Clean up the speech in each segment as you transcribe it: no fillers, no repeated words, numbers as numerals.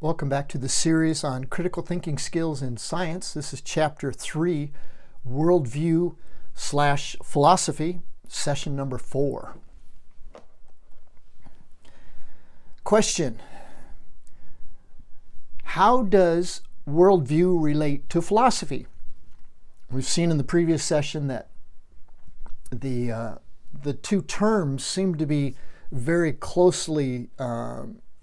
Welcome back to the series on critical thinking skills in science. This is Chapter 3, Worldview/Philosophy, session number 4. Question: how does worldview relate to philosophy? We've seen in the previous session that the two terms seem to be very closely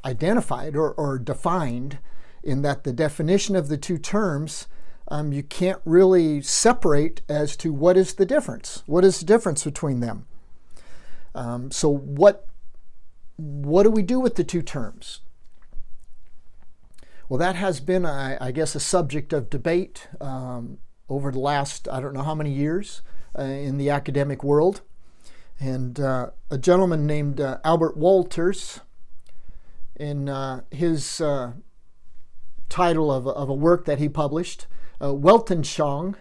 identified or defined, in that the definition of the two terms you can't really separate as to what is the difference. What is the difference between them? So what do we do with the two terms? Well, that has been, I guess, a subject of debate over the last, I don't know how many years in the academic world. And a gentleman named Albert Wolters, in his title of a work that he published, Weltanschauung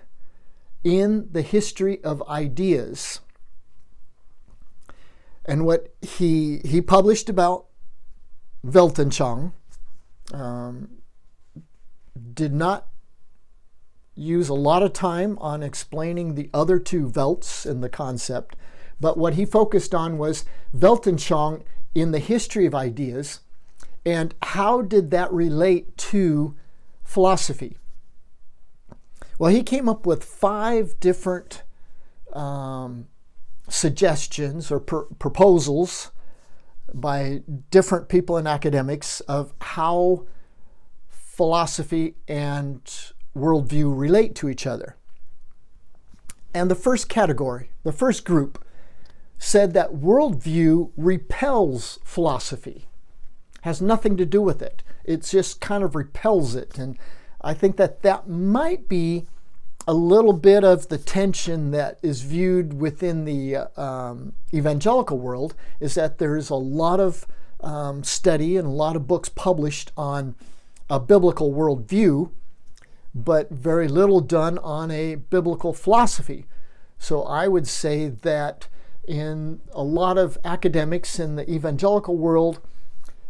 in the History of Ideas. And what he published about Weltanschauung did not use a lot of time on explaining the other two Welts in the concept, but what he focused on was Weltanschauung in the history of ideas. And how did that relate to philosophy? Well, he came up with 5 different suggestions or proposals by different people in academics of how philosophy and worldview relate to each other. And the first category, the first group, said that worldview repels philosophy. Has nothing to do with it. It just kind of repels it. And I think that might be a little bit of the tension that is viewed within the evangelical world, is that there's a lot of study and a lot of books published on a biblical worldview, but very little done on a biblical philosophy. So I would say that in a lot of academics in the evangelical world,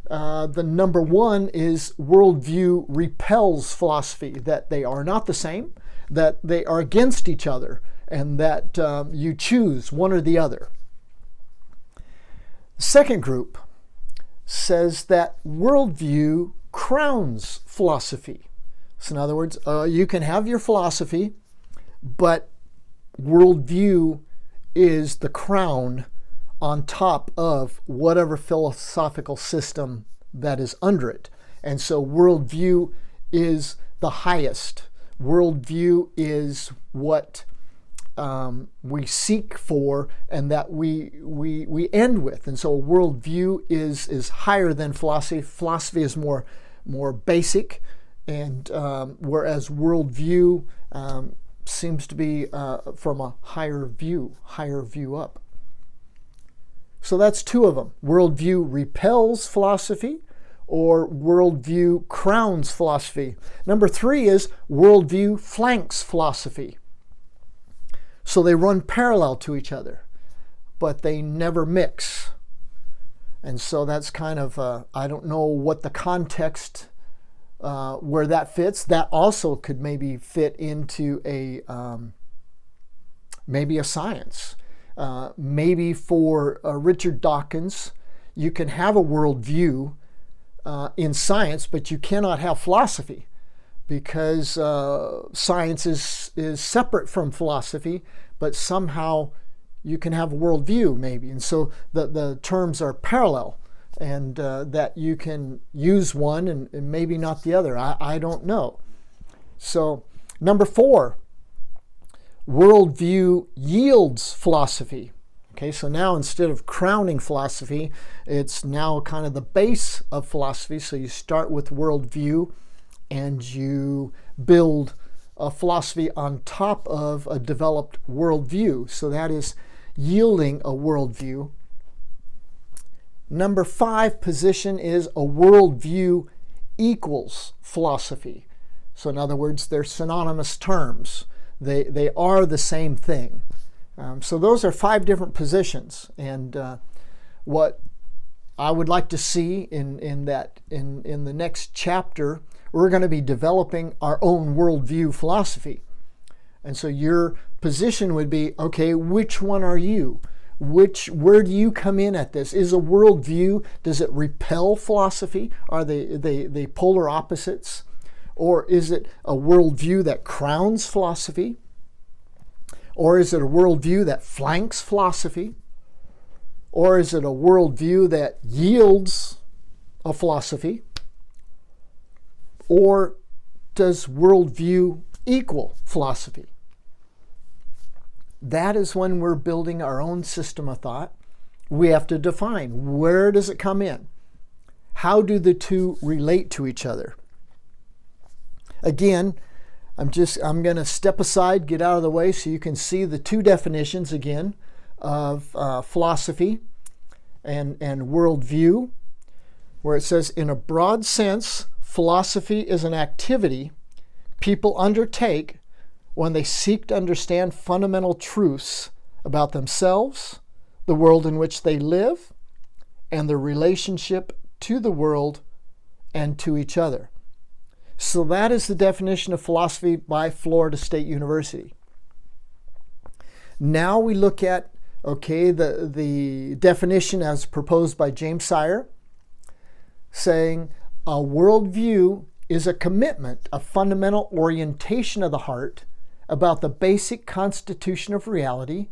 the number one is worldview repels philosophy, that they are not the same, that they are against each other, and that you choose one or the other. The second group says that worldview crowns philosophy. So in other words, you can have your philosophy, but worldview is the crown on top of whatever philosophical system that is under it. And so worldview is the highest. Worldview is what we seek for and that we end with. And so worldview is higher than philosophy. Philosophy is more basic, and whereas worldview seems to be from a higher view up. So that's 2 of them. Worldview repels philosophy, or worldview crowns philosophy. Number 3 is worldview flanks philosophy. So they run parallel to each other, but they never mix. And so that's kind of, I don't know what the context where that fits. That also could maybe fit into maybe a science. Maybe for Richard Dawkins, you can have a worldview in science, but you cannot have philosophy, because science is separate from philosophy, but somehow you can have a worldview maybe. And so the terms are parallel, and that you can use one and maybe not the other. I don't know. So number 4, worldview yields philosophy. Okay, so now instead of crowning philosophy, it's now kind of the base of philosophy. So you start with worldview and you build a philosophy on top of a developed worldview. So that is yielding a worldview. Number 5 position is a worldview equals philosophy. So in other words, they're synonymous terms. They are the same thing. So those are 5 different positions. And what I would like to see in the next chapter, we're going to be developing our own worldview philosophy. And so your position would be, okay, which one are you? Where do you come in at this? Is a worldview, does it repel philosophy? Are they polar opposites? Or is it a worldview that crowns philosophy? Or is it a worldview that flanks philosophy? Or is it a worldview that yields a philosophy? Or does worldview equal philosophy? That is when we're building our own system of thought. We have to define, where does it come in? How do the two relate to each other? Again, I'm going to step aside, get out of the way so you can see the two definitions again of philosophy and worldview, where it says, in a broad sense, philosophy is an activity people undertake when they seek to understand fundamental truths about themselves, the world in which they live, and their relationship to the world and to each other. So that is the definition of philosophy by Florida State University. Now we look at, the definition as proposed by James Sire, saying a worldview is a commitment, a fundamental orientation of the heart about the basic constitution of reality,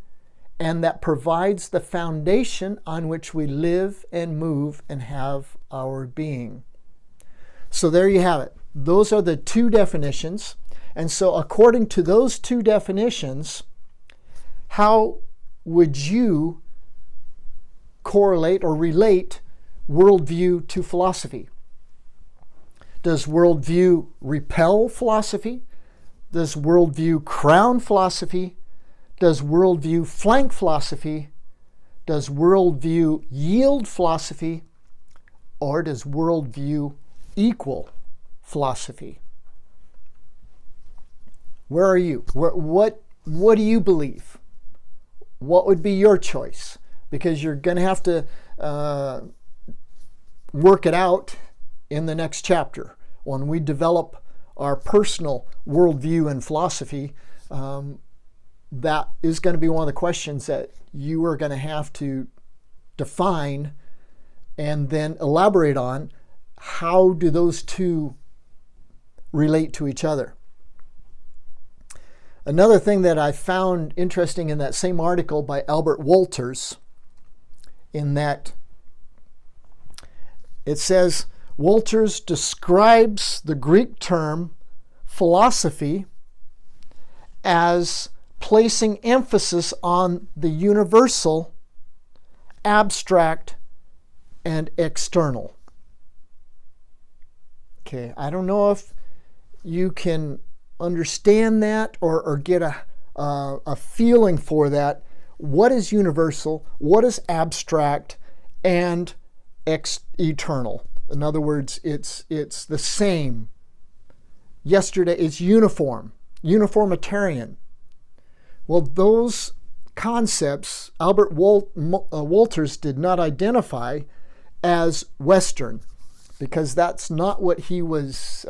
and that provides the foundation on which we live and move and have our being. So there you have it. Those are the two definitions. And so according to those two definitions, how would you correlate or relate worldview to philosophy? Does worldview repel philosophy? Does worldview crown philosophy? Does worldview flank philosophy? Does worldview yield philosophy? Or does worldview equal philosophy? Where are you? What do you believe? What would be your choice? Because you're going to have to work it out in the next chapter. When we develop our personal worldview and philosophy, that is going to be one of the questions that you are going to have to define and then elaborate on. How do those two relate to each other? Another thing that I found interesting in that same article by Albert Wolters, in that it says, Wolters describes the Greek term philosophy as placing emphasis on the universal, abstract, and external. Okay, I don't know if you can understand that or get a feeling for that. What is universal? What is abstract and eternal? In other words, it's the same. Yesterday, it's uniformitarian. Well, those concepts Albert Wolters did not identify as Western, because that's not what he was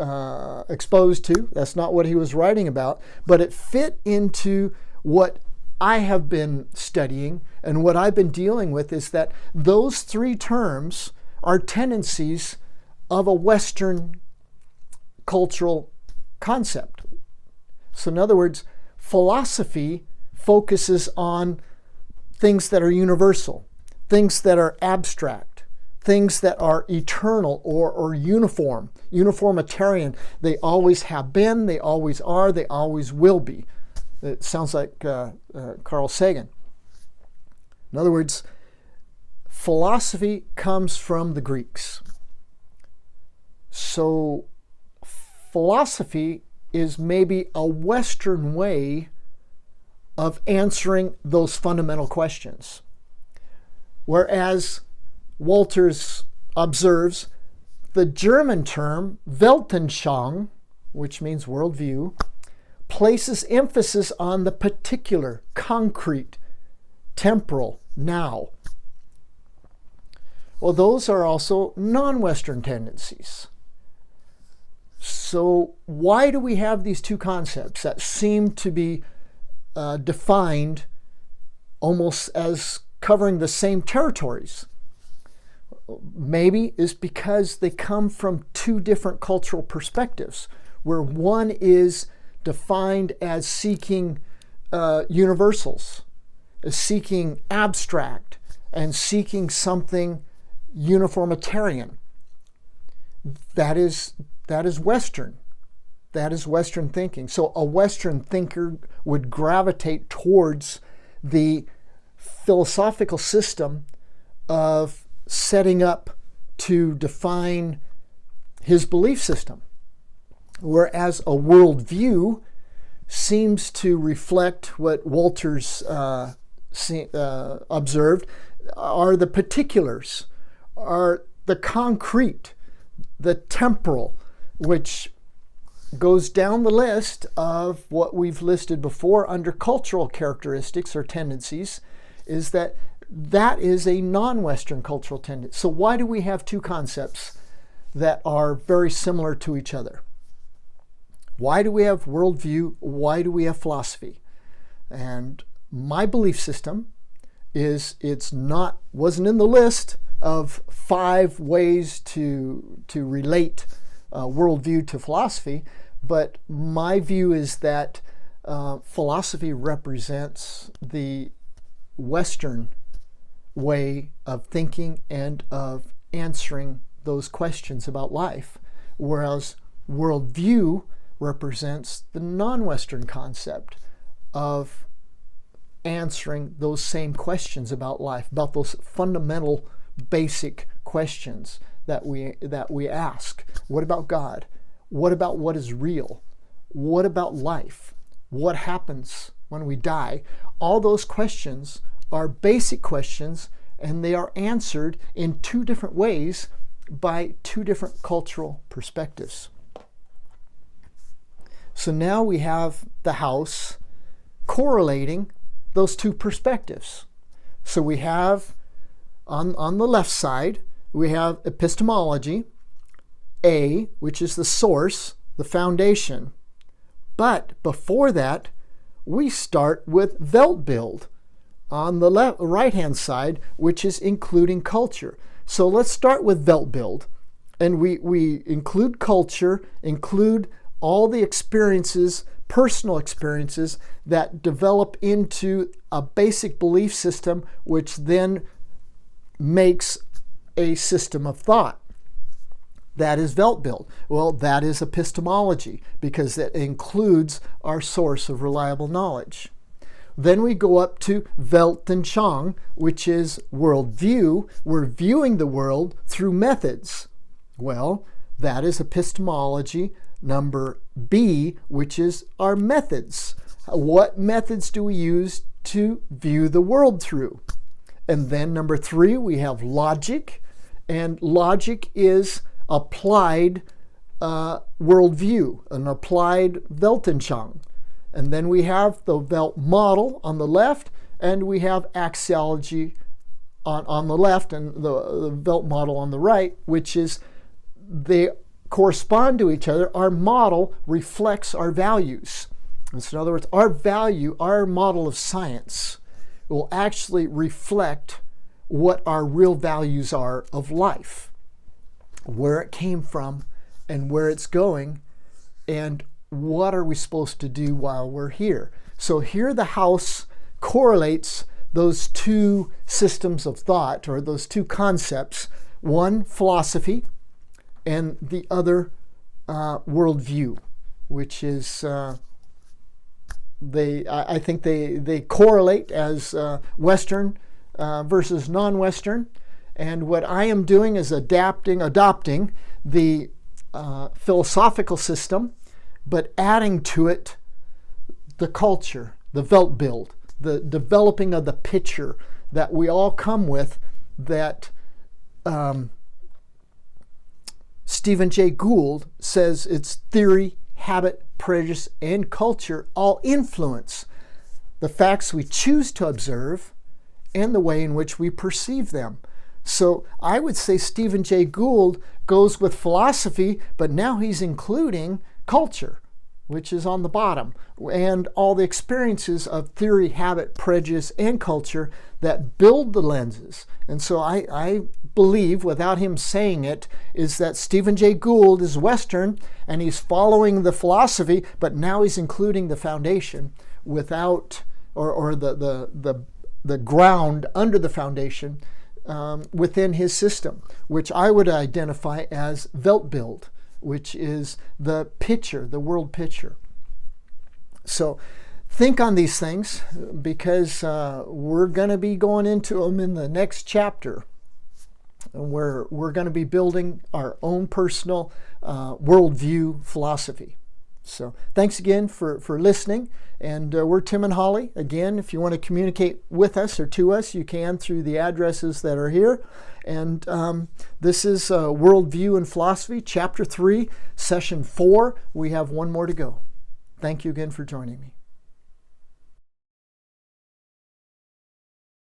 exposed to. That's not what he was writing about. But it fit into what I have been studying, and what I've been dealing with is that those three terms are tendencies of a Western cultural concept. So in other words, philosophy focuses on things that are universal, things that are abstract, things that are eternal or uniformitarian. They always have been, they always are, they always will be. It sounds like Carl Sagan. In other words, philosophy comes from the Greeks. So philosophy is maybe a Western way of answering those fundamental questions. Whereas Wolters observes the German term Weltanschauung, which means worldview, places emphasis on the particular, concrete, temporal, now. Well, those are also non-Western tendencies. So why do we have these two concepts that seem to be defined almost as covering the same territories? Maybe it's because they come from two different cultural perspectives, where one is defined as seeking universals, as seeking abstract, and seeking something uniformitarian. That is Western. That is Western thinking. So a Western thinker would gravitate towards the philosophical system of setting up to define his belief system. Whereas a worldview seems to reflect what Walters observed are the particulars, are the concrete, the temporal, which goes down the list of what we've listed before under cultural characteristics or tendencies, is that is a non-Western cultural tendency. So why do we have two concepts that are very similar to each other? Why do we have worldview? Why do we have philosophy? And my belief system is wasn't in the list of 5 ways to relate worldview to philosophy, but my view is that philosophy represents the Western way of thinking and of answering those questions about life, whereas worldview represents the non-Western concept of answering those same questions about life, about those fundamental basic questions that we ask. What about God? What about what is real? What about life? What happens when we die? All those questions are basic questions, and they are answered in 2 different ways by 2 different cultural perspectives. So now we have the house correlating those 2 perspectives. So we have on the left side, we have epistemology, A, which is the source, the foundation. But before that, we start with Weltbild on the right-hand side, which is including culture. So let's start with Weltbild. And we include culture, include all the experiences, personal experiences that develop into a basic belief system, which then makes a system of thought. That is Weltbild. Well, that is epistemology, because it includes our source of reliable knowledge. Then we go up to Weltanschauung, which is worldview. We're viewing the world through methods. Well, that is epistemology. Number B, which is our methods. What methods do we use to view the world through? And then number 3, we have logic. And logic is applied worldview, an applied Weltanschauung. And then we have the Welt model on the left, and we have axiology on the left, and the Welt model on the right, which is they correspond to each other. Our model reflects our values. And so in other words, our model of science will actually reflect what our real values are of life, where it came from and where it's going, and what are we supposed to do while we're here. So here the house correlates those 2 systems of thought, or those 2 concepts, one philosophy and the other worldview, which is I think they correlate as Western versus non-Western. And what I am doing is adopting the philosophical system, but adding to it the culture, the Weltbild, the developing of the picture that we all come with, that Stephen Jay Gould says it's theory, habit, prejudice, and culture all influence the facts we choose to observe and the way in which we perceive them. So I would say Stephen Jay Gould goes with philosophy, but now he's including culture, which is on the bottom, and all the experiences of theory, habit, prejudice, and culture that build the lenses. And so I believe, without him saying it, is that Stephen Jay Gould is Western, and he's following the philosophy, but now he's including the foundation without, or the ground under the foundation within his system, which I would identify as Weltbild, which is the picture, the world picture. So think on these things, because we're going to be going into them in the next chapter, where we're going to be building our own personal worldview philosophy. So thanks again for listening. And we're Tim and Holly. Again, if you want to communicate with us or to us, you can through the addresses that are here. And this is Worldview and Philosophy, Chapter 3, Session 4. We have one more to go. Thank you again for joining me.